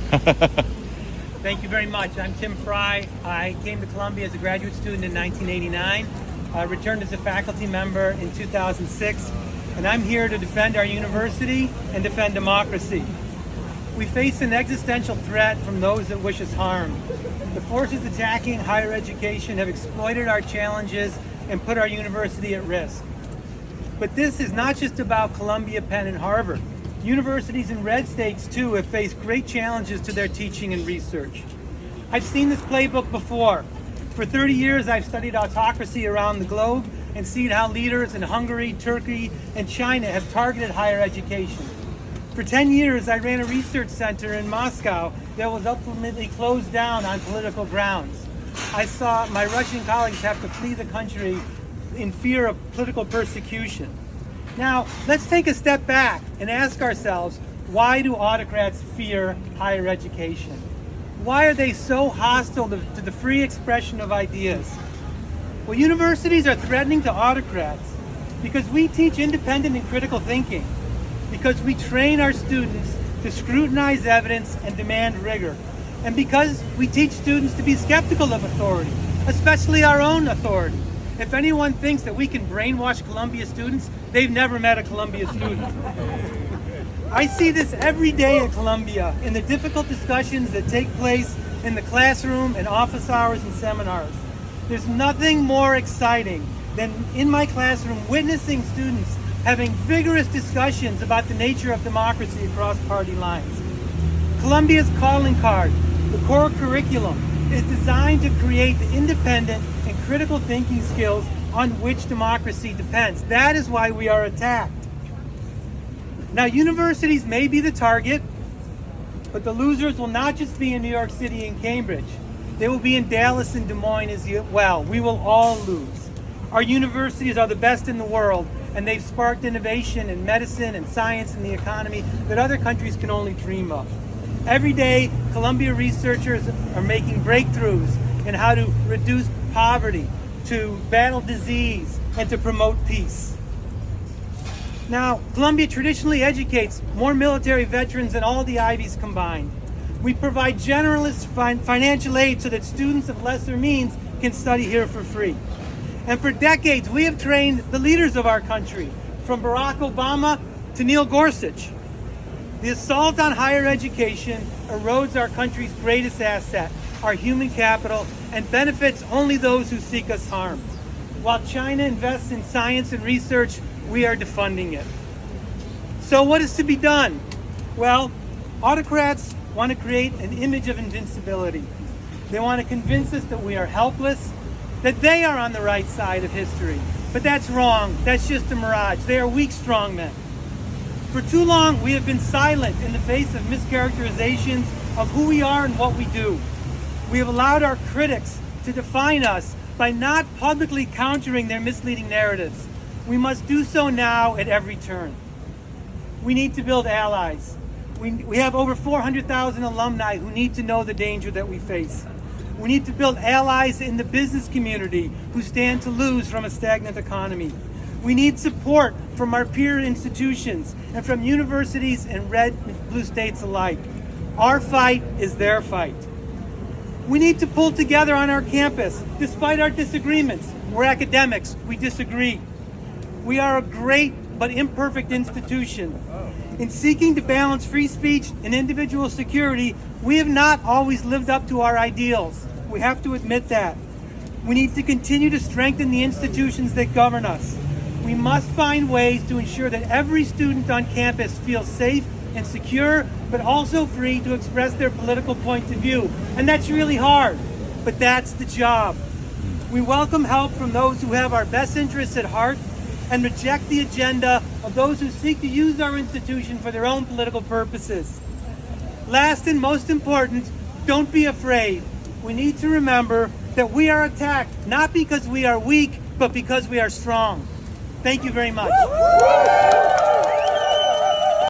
Thank you very much. I'm Tim Frye. I came to Columbia as a graduate student in 1989. I returned as a faculty member in 2006, and I'm here to defend our university and defend democracy. We face an existential threat from those that wish us harm. The forces attacking higher education have exploited our challenges and put our university at risk. But this is not just about Columbia, Penn, and Harvard. Universities in red states, too, have faced great challenges to their teaching and research. I've seen this playbook before. For 30 years, I've studied autocracy around the globe and seen how leaders in Hungary, Turkey, and China have targeted higher education. For 10 years, I ran a research center in Moscow that was ultimately closed down on political grounds. I saw my Russian colleagues have to flee the country in fear of political persecution. Now, let's take a step back and ask ourselves, why do autocrats fear higher education? Why are they so hostile to the free expression of ideas? Well, universities are threatening to autocrats because we teach independent and critical thinking, because we train our students to scrutinize evidence and demand rigor, and because we teach students to be skeptical of authority, especially our own authority. If anyone thinks that we can brainwash Columbia students, they've never met a Columbia student. I see this every day at Columbia in the difficult discussions that take place in the classroom and office hours and seminars. There's nothing more exciting than in my classroom witnessing students having vigorous discussions about the nature of democracy across party lines. Columbia's calling card, the core curriculum, is designed to create the independent and critical thinking skills on which democracy depends. That is why we are attacked. Now, universities may be the target, but the losers will not just be in New York City and Cambridge. They will be in Dallas and Des Moines as well. We will all lose. Our universities are the best in the world, and they've sparked innovation in medicine and science and the economy that other countries can only dream of. Every day, Columbia researchers are making breakthroughs in how to reduce poverty, to battle disease, and to promote peace. Now, Columbia traditionally educates more military veterans than all the Ivies combined. We provide generous financial aid so that students of lesser means can study here for free. And for decades, we have trained the leaders of our country, from Barack Obama to Neil Gorsuch. The assault on higher education erodes our country's greatest asset, our human capital, and benefits only those who seek us harm. While China invests in science and research, we are defunding it. So what is to be done? Well, autocrats want to create an image of invincibility. They want to convince us that we are helpless, that they are on the right side of history. But that's wrong. That's just a mirage. They are weak strongmen. For too long, we have been silent in the face of mischaracterizations of who we are and what we do. We have allowed our critics to define us by not publicly countering their misleading narratives. We must do so now at every turn. We need to build allies. We have over 400,000 alumni who need to know the danger that we face. We need to build allies in the business community who stand to lose from a stagnant economy. We need support from our peer institutions and from universities in red and blue states alike. Our fight is their fight. We need to pull together on our campus, despite our disagreements. We're academics, we disagree. We are a great but imperfect institution. In seeking to balance free speech and individual security, we have not always lived up to our ideals. We have to admit that. We need to continue to strengthen the institutions that govern us. We must find ways to ensure that every student on campus feels safe and secure, but also free to express their political point of view. And that's really hard, but that's the job. We welcome help from those who have our best interests at heart and reject the agenda of those who seek to use our institution for their own political purposes. Last and most important, don't be afraid. We need to remember that we are attacked not because we are weak, but because we are strong. Thank you very much.